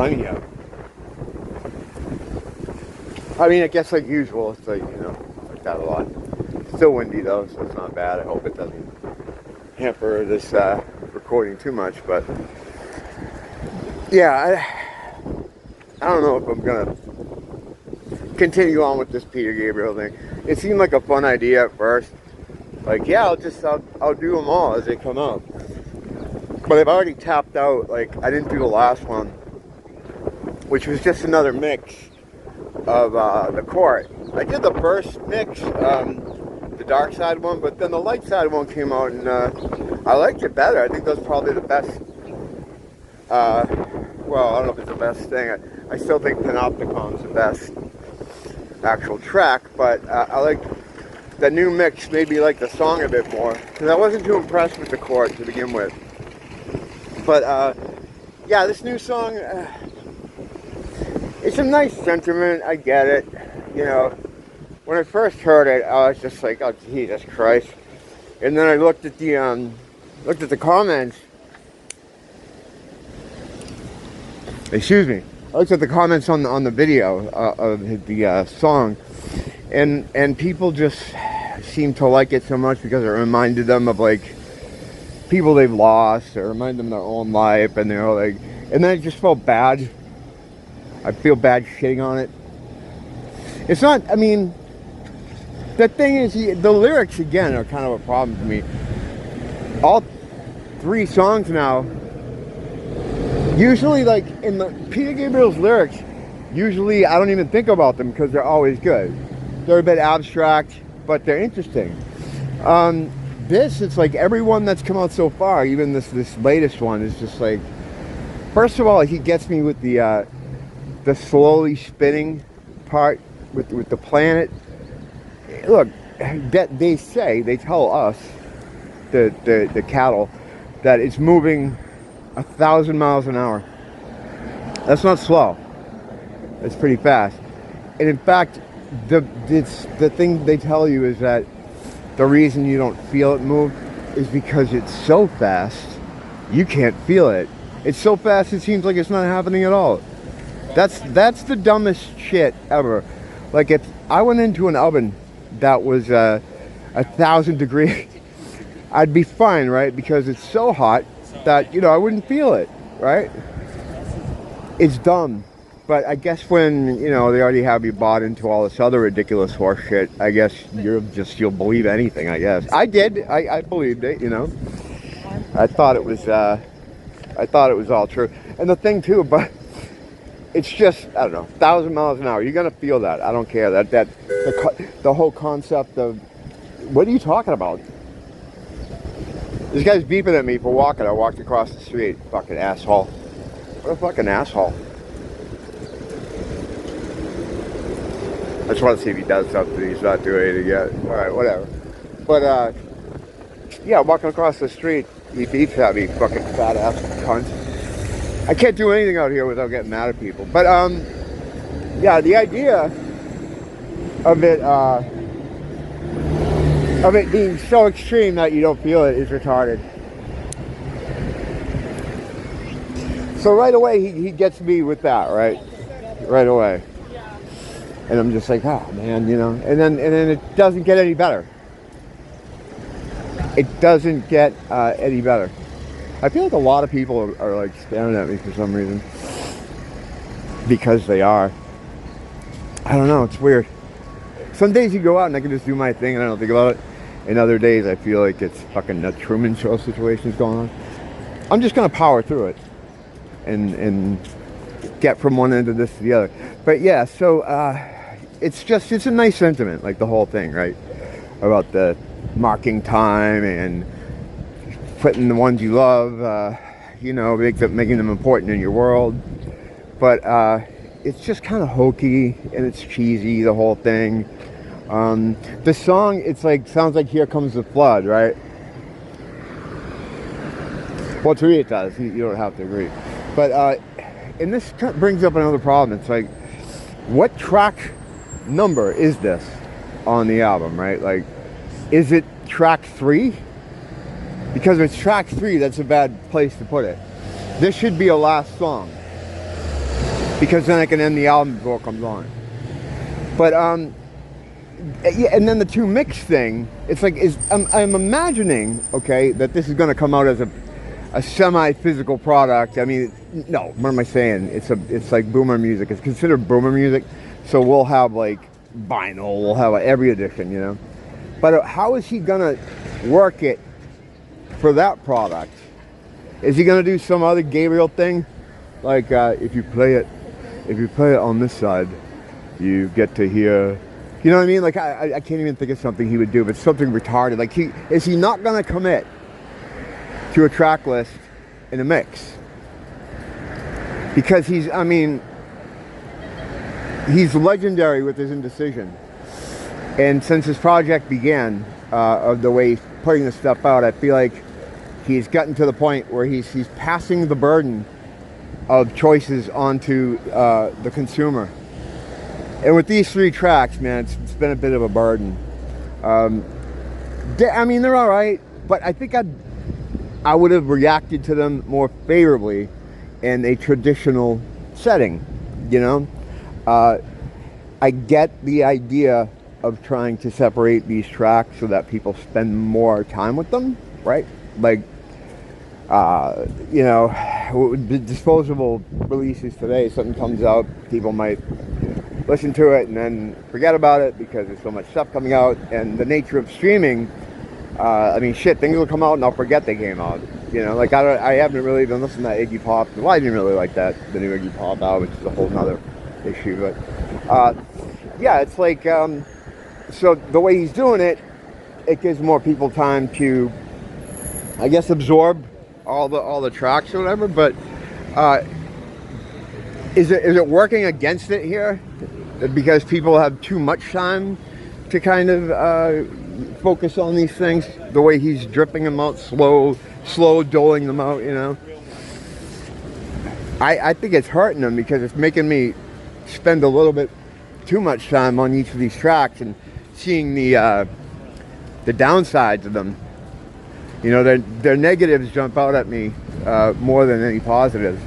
sunny out. I mean, I guess like usual, it's like, you know, like that a lot. It's still windy though, so it's not bad. I hope it doesn't hamper this recording too much, but yeah, I don't know if I'm gonna continue on with this Peter Gabriel thing. It seemed like a fun idea at first. Like, yeah, I'll do them all as they come out. But I've already tapped out. Like, I didn't do the last one, which was just another mix of the Court. I did the first mix, the dark side one, but then the light side one came out, and I liked it better. I think that's probably the best. Well, I don't know if it's the best thing. I still think Panopticon's the best actual track, but I like the new mix. Made me like the song a bit more, because I wasn't too impressed with the Court to begin with. But yeah, this new song, it's a nice sentiment. I get it. You know, when I first heard it, I was just like, oh Jesus Christ. And then I looked at the comments. Excuse me. I looked at the comments on the video of the song, and people just seem to like it so much because it reminded them of like people they've lost, or reminded them of their own life, and they're like, and then it just felt bad. I feel bad shitting on it. It's not. I mean, the thing is, the lyrics again are kind of a problem for me. All 3 songs now. Usually, like, in the Peter Gabriel's lyrics, usually I don't even think about them because they're always good. They're a bit abstract, but they're interesting. This, it's like everyone that's come out so far, even this latest one, is just like, first of all, he gets me with the slowly spinning part with the planet. Look, they tell us, the cattle, that it's moving 1,000 miles an hour. That's not slow. That's pretty fast. And in fact, the thing they tell you is that the reason you don't feel it move is because it's so fast, you can't feel it. It's so fast it seems like it's not happening at all. That's the dumbest shit ever. Like, if I went into an oven that was 1,000 degrees, I'd be fine, right? Because it's so hot that, you know, I wouldn't feel it, right? It's dumb. But I guess when, you know, they already have you bought into all this other ridiculous horse shit, I guess you'll believe anything, I guess. I did. I believed it, you know. I thought it was all true. And the thing too, but it's just, I don't know, 1,000 miles an hour. You're gonna feel that. I don't care. The whole concept of, what are you talking about? This guy's beeping at me for walking. I walked across the street. Fucking asshole. What a fucking asshole. I just want to see if he does something. He's not doing anything yet. Alright, whatever. But, yeah, walking across the street, he beeps at me, fucking fat ass cunt. I can't do anything out here without getting mad at people. But, yeah, the idea of it being so extreme that you don't feel it is retarded. So right away he gets me with that, right? Right away. And I'm just like, oh man, you know, and then it doesn't get any better. It doesn't get any better. I feel like a lot of people are like staring at me for some reason. Because they are. I don't know, it's weird. Some days you go out and I can just do my thing and I don't think about it. And other days I feel like it's fucking a Truman Show situation's going on. I'm just gonna power through it and get from one end of this to the other. But yeah, so it's a nice sentiment, like the whole thing, right? About the marking time and putting the ones you love, you know, making them important in your world. But it's just kind of hokey and it's cheesy, the whole thing. The song, it's like, sounds like Here Comes the Flood, right? Well, to me it does. You don't have to agree. But, and this brings up another problem. It's like, what track number is this on the album, right? Like, is it track 3? Because if it's track 3, that's a bad place to put it. This should be a last song. because then I can end the album before it comes on. But yeah, and then the two mix thing, it's like I'm imagining, okay, that this is going to come out as a semi-physical product. I mean, no, what am I saying? It's like boomer music. It's considered boomer music, so we'll have like vinyl, we'll have every edition, you know. But how is he gonna work it for that product? Is he gonna do some other Gabriel thing, like if you play it on this side, you get to hear, you know what I mean? Like I can't even think of something he would do, but something retarded. Like is he not gonna commit to a track list in a mix? Because he's legendary with his indecision. And since his project began, of the way he's putting this stuff out, I feel like he's gotten to the point where he's passing the burden of choices onto the consumer. And with these 3 tracks, man, it's been a bit of a burden. They're all right, but I think I would have reacted to them more favorably in a traditional setting, you know? I get the idea of trying to separate these tracks so that people spend more time with them, right? Like, you know, disposable releases today, something comes out, people might listen to it and then forget about it because there's so much stuff coming out. And the nature of streaming, things will come out and I'll forget they came out. You know, like I haven't really been listening to Iggy Pop. Well, I didn't really like the new Iggy Pop album, which is a whole nother issue. But yeah, it's like, so the way he's doing it, it gives more people time to, I guess, absorb all the tracks or whatever. But is it working against it here? Because people have too much time to kind of focus on these things, the way he's dripping them out, slow doling them out, you know. I think it's hurting them because it's making me spend a little bit too much time on each of these tracks and seeing the downsides of them. You know, their negatives jump out at me more than any positives.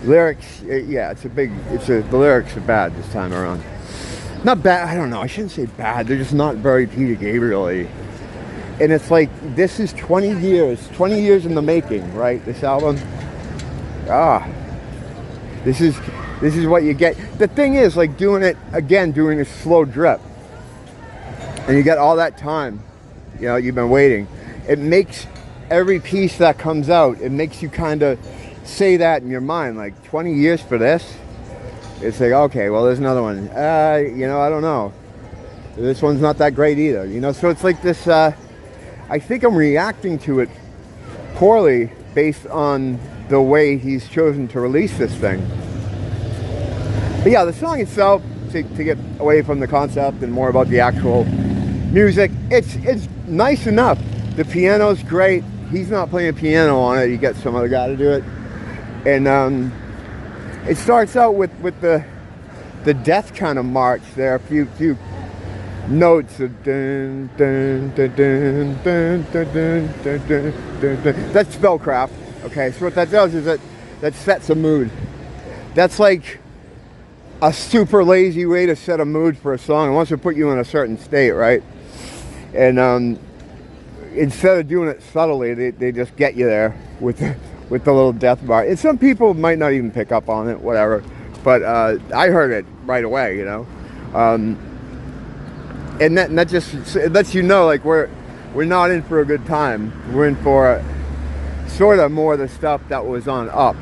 Lyrics, yeah, the lyrics are bad this time around. Not bad, I don't know, I shouldn't say bad, they're just not very Peter Gabriel-y. And it's like, this is 20 years in the making, right, this album? This is what you get. The thing is, like, doing a slow drip, and you get all that time, you know, you've been waiting. It makes every piece that comes out, it makes you kind of say that in your mind, like, 20 years for this? It's like, okay, well, there's another one. You know, I don't know. This one's not that great either, you know? So it's like this, I think I'm reacting to it poorly based on the way he's chosen to release this thing. But yeah, the song itself, to get away from the concept and more about the actual music, it's nice enough. The piano's great. He's not playing piano on it. You get some other guy to do it. And it starts out with the death kind of march there. A few notes of dun dun dun dun dun dun dun dun dun dun dun. That's spellcraft. Okay, so what that does is that sets a mood. That's like a super lazy way to set a mood for a song. It wants to put you in a certain state, right? And instead of doing it subtly, they just get you there with the little death bar. And some people might not even pick up on it, whatever. But I heard it right away, you know. And that just lets you know, like, we're not in for a good time. We're in for sort of more of the stuff that was on Up,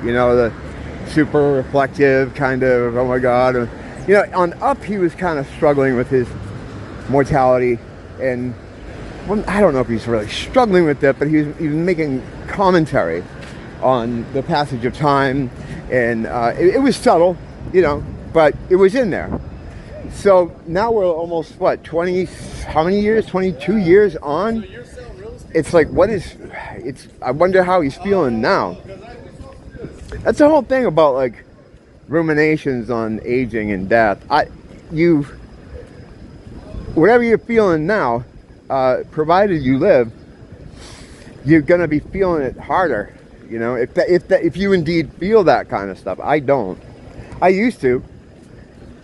you know, the super reflective kind of, oh my God. You know, on Up he was kind of struggling with his mortality, and well, I don't know if he's really struggling with it, but he was making commentary on the passage of time, and it was subtle, you know, but it was in there. So now we're almost, what, 20, how many years, 22 years on? It's like, I wonder how he's feeling now. That's the whole thing about, like, ruminations on aging and death. Whatever you're feeling now, provided you live, you're gonna be feeling it harder. You know, if you indeed feel that kind of stuff. I don't. I used to,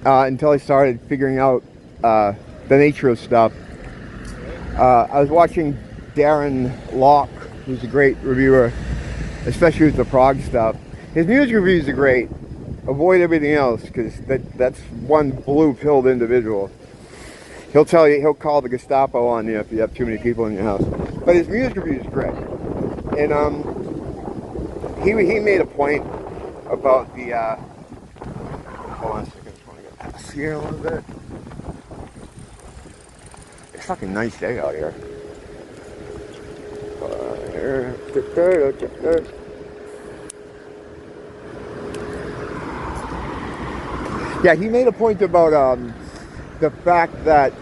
until I started figuring out the nature of stuff. I was watching Darren Locke, who's a great reviewer, especially with the prog stuff. His music reviews are great. Avoid everything else, because that's one blue-pilled individual. He'll tell you, he'll call the Gestapo on you if you have too many people in your house. But his music review is great. And he made a point about the hold on a second, I just want to get past here a little bit. It's a fucking nice day out here. Yeah, he made a point about the fact that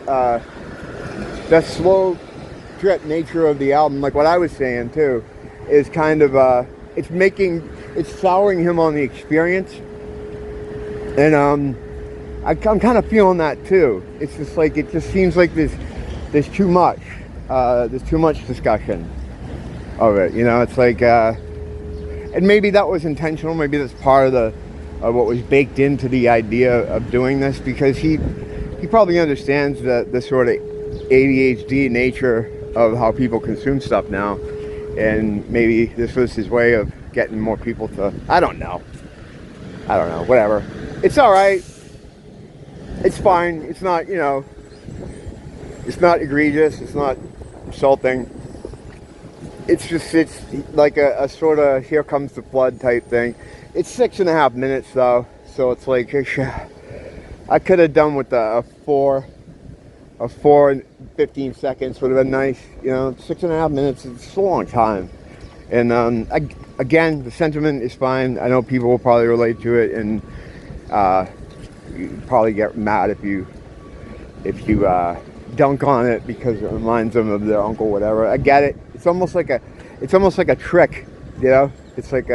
the slow drip nature of the album, like what I was saying too, is kind of it's souring him on the experience. And I'm kind of feeling that too. It's just like, it just seems like there's too much discussion of it, you know. It's like and maybe that was intentional, maybe that's part of what was baked into the idea of doing this, because he probably understands the sort of ADHD nature of how people consume stuff now, and maybe this was his way of getting more people to, I don't know, whatever. It's all right. It's fine. It's not, you know, it's not egregious. It's not insulting. It's just, it's like a sort of here comes the flood type thing. It's 6.5 minutes though, so it's like, I could have done with a 4 and 15 seconds would have been nice. You know, 6.5 minutes, it's a long time. And again, the sentiment is fine. I know people will probably relate to it, and you probably get mad if you dunk on it because it reminds them of their uncle, whatever. I get it. It's almost like a trick, you know. It's like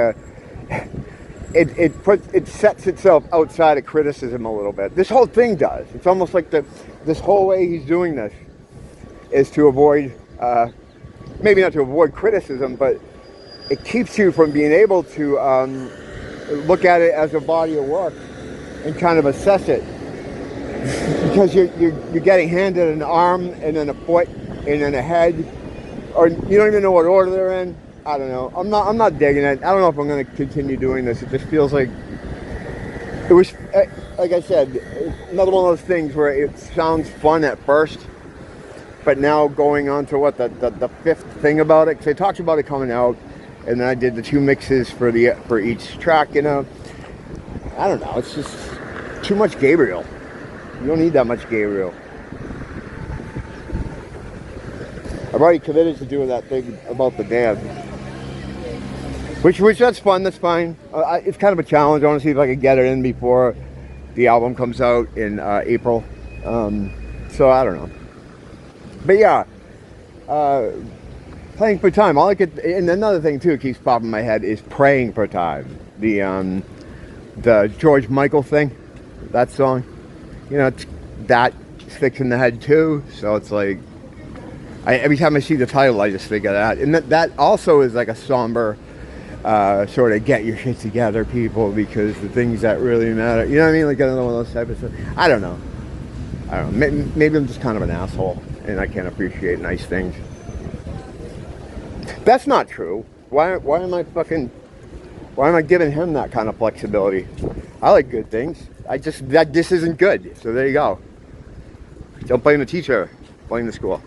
it sets itself outside of criticism a little bit. This whole thing does. It's almost like this whole way he's doing this is to avoid, maybe not to avoid criticism, but it keeps you from being able to look at it as a body of work and kind of assess it, because you're getting handed an arm and then a foot and then a head, or you don't even know what order they're in. I don't know. I'm not digging it. I don't know if I'm going to continue doing this. It just feels like it was, like I said, another one of those things where it sounds fun at first, but now going on to what the fifth thing about it, because I talked about it coming out, and then I did the 2 mixes for each track. You know, I don't know. It's just too much Gabriel. You don't need that much Gabriel. I've already committed to doing that thing about the dad, which that's fun. That's fine. It's kind of a challenge. I want to see if I can get it in before the album comes out in April. So I don't know. But yeah, playing for time. All I could, and another thing too keeps popping in my head is praying for time. The George Michael thing, that song. You know, that sticks in the head too. So it's like, every time I see the title, I just think of that. And that also is like a somber sort of get your shit together, people, because the things that really matter. You know what I mean? Like another one of those types of stuff. I don't know. Maybe I'm just kind of an asshole and I can't appreciate nice things. That's not true. Why am I giving him that kind of flexibility? I like good things. This isn't good. So there you go. Don't blame the teacher. Blame the school.